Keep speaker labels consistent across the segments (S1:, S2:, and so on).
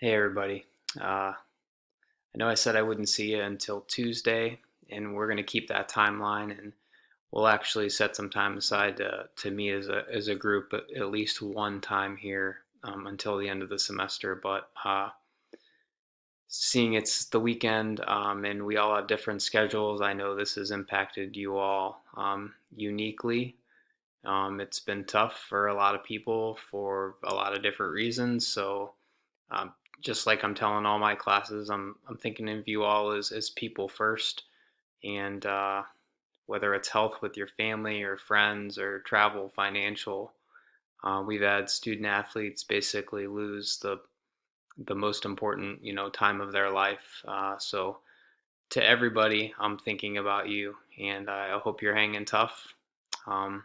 S1: Hey everybody. I know I said I wouldn't see you until Tuesday, and we're going to keep that timeline, and we'll actually set some time aside to meet as a group at least one time here until the end of the semester. But seeing it's the weekend and we all have different schedules, I know this has impacted you all uniquely. It's been tough for a lot of people for a lot of different reasons. So um, just like I'm telling all my classes, I'm thinking of you all as people first, and whether it's health with your family or friends or travel, financial. We've had student athletes basically lose the most important time of their life. So to everybody, I'm thinking about you, and I hope you're hanging tough. Um,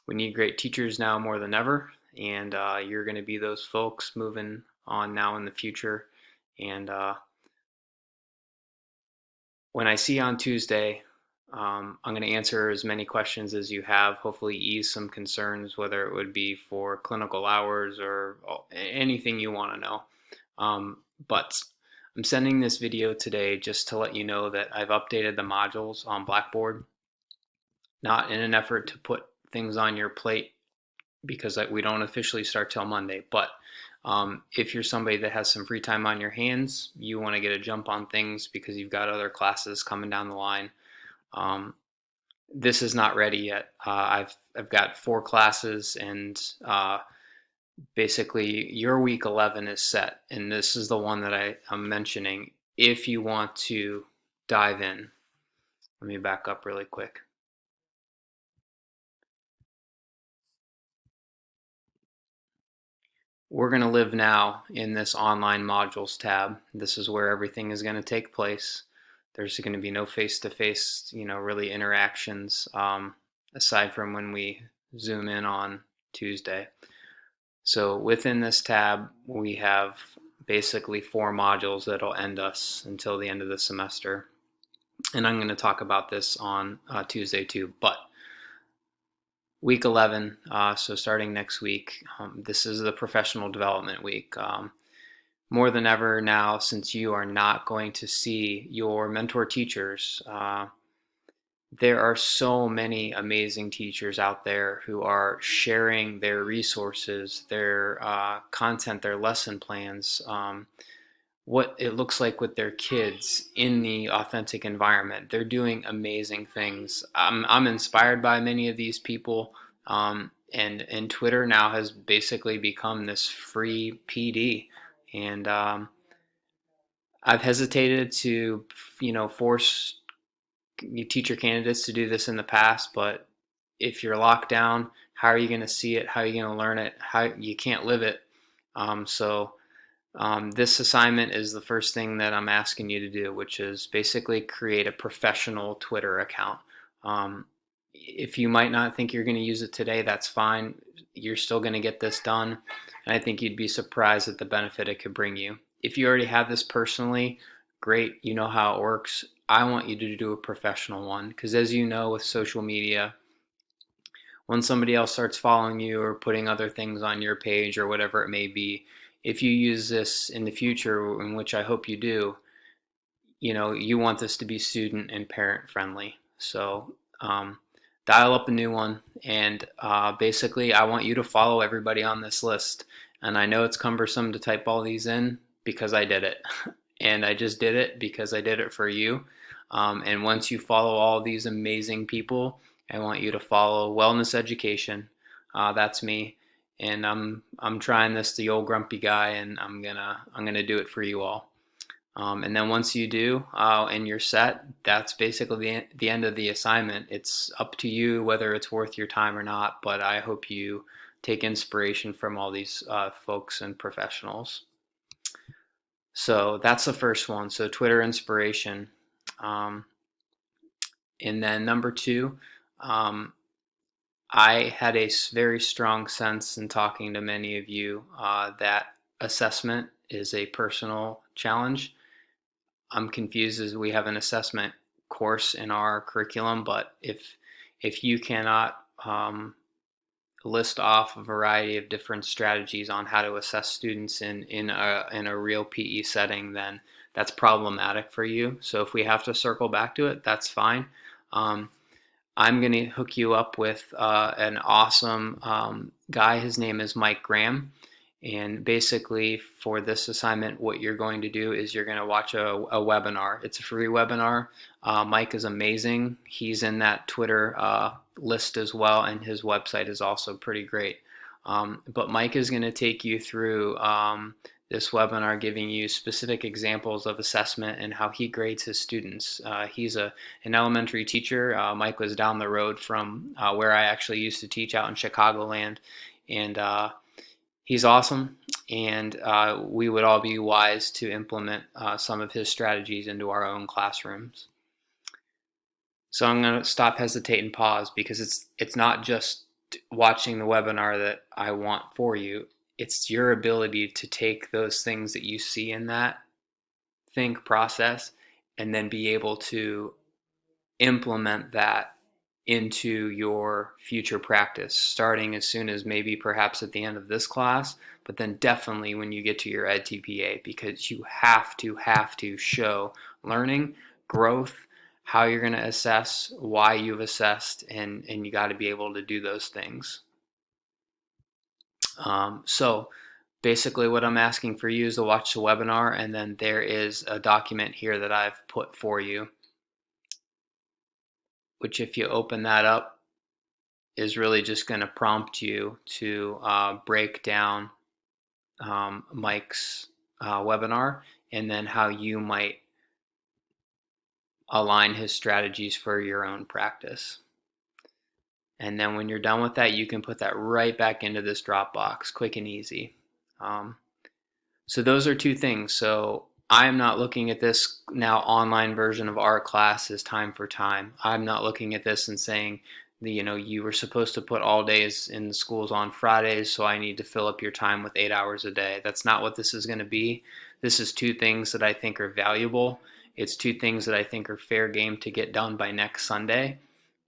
S1: we need great teachers now more than ever, and you're going to be those folks moving on now in the future. And when I see you on Tuesday, I'm going to answer as many questions as you have, hopefully ease some concerns, whether it would be for clinical hours or anything you want to know. But I'm sending this video today just to let you know that I've updated the modules on Blackboard, not in an effort to put things on your plate because we don't officially start till Monday. But if you're somebody that has some free time on your hands, you want to get a jump on things because you've got other classes coming down the line. Um, this is not ready yet. I've got 4 classes, and basically your week 11 is set, and this is the one that I'm mentioning. If you want to dive in, let me back up really quick. We're going to live now in this online modules tab. This is where everything is going to take place. There's going to be no face-to-face, really interactions aside from when we zoom in on Tuesday. So within this tab, we have basically 4 modules that'll end us until the end of the semester. And I'm going to talk about this on Tuesday too. But week 11, so starting next week, this is the professional development week. More than ever now, since you are not going to see your mentor teachers, there are so many amazing teachers out there who are sharing their resources, their content, their lesson plans, what it looks like with their kids in the authentic environment. They're doing amazing things. I'm inspired by many of these people, and Twitter now has basically become this free PD, and I've hesitated to force teacher candidates to do this in the past, but if you're locked down, how are you going to see it? How are you going to learn it? How you can't live it. This assignment is the first thing that I'm asking you to do, which is basically create a professional Twitter account. If you might not think you're going to use it today, that's fine. You're still going to get this done, and I think you'd be surprised at the benefit it could bring you. If you already have this personally, great, you know how it works. I want you to do a professional one because, as you know, with social media, when somebody else starts following you or putting other things on your page or whatever it may be, if you use this in the future, in which I hope you do, you want this to be student and parent friendly. So dial up a new one, and basically, I want you to follow everybody on this list. And I know it's cumbersome to type all these in because I did it, and I just did it because I did it for you. And once you follow all these amazing people, I want you to follow Wellness Education. That's me, and I'm trying this the old grumpy guy, and I'm gonna do it for you all. And then once you do and you're set, that's basically the end of the assignment. It's up to you whether it's worth your time or not, but I hope you take inspiration from all these folks and professionals. So that's the first one. So Twitter inspiration. Um, and then number 2, um, I had a very strong sense in talking to many of you that assessment is a personal challenge. I'm confused as we have an assessment course in our curriculum, but if you cannot list off a variety of different strategies on how to assess students in a real PE setting, then that's problematic for you. So if we have to circle back to it, that's fine. Um, I'm going to hook you up with an awesome guy. His name is Mike Graham. And basically, for this assignment, what you're going to do is you're going to watch a webinar. It's a free webinar. Mike is amazing. He's in that Twitter list as well, and his website is also pretty great. But Mike is going to take you through this webinar, giving you specific examples of assessment and how he grades his students. He's an elementary teacher. Mike was down the road from where I actually used to teach out in Chicagoland, and he's awesome, and we would all be wise to implement some of his strategies into our own classrooms. So I'm going to stop, hesitate, and pause, because it's not just watching the webinar that I want for you. It's your ability to take those things that you see in that, think, process, and then be able to implement that into your future practice, starting as soon as maybe perhaps at the end of this class, but then definitely when you get to your EdTPA, because you have to show learning, growth, how you're going to assess, why you've assessed, and you got to be able to do those things. So basically what I'm asking for you is to watch the webinar, and then there is a document here that I've put for you, which if you open that up is really just going to prompt you to break down Mike's webinar, and then how you might align his strategies for your own practice. And then when you're done with that, you can put that right back into this Dropbox, quick and easy. So those are two things. So I'm not looking at this now online version of our class as time for time. I'm not looking at this and saying, you were supposed to put all days in the schools on Fridays, so I need to fill up your time with 8 hours a day. That's not what this is going to be. This is two things that I think are valuable. It's two things that I think are fair game to get done by next Sunday.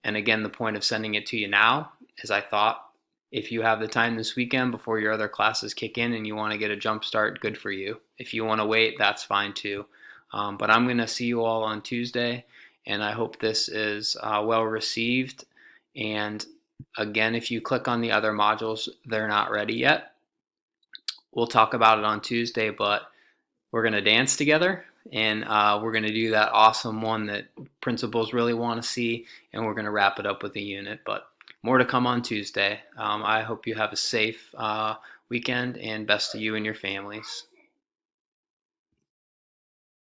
S1: And again, the point of sending it to you now is I thought if you have the time this weekend before your other classes kick in and you want to get a jump start, good for you. If you want to wait, that's fine too. But I'm going to see you all on Tuesday, and I hope this is well received. And again, if you click on the other modules, they're not ready yet. We'll talk about it on Tuesday, but we're going to dance together, and we're going to do that awesome one that principals really want to see, and we're going to wrap it up with a unit. But more to come on Tuesday. I hope you have a safe weekend, and best to you and your families.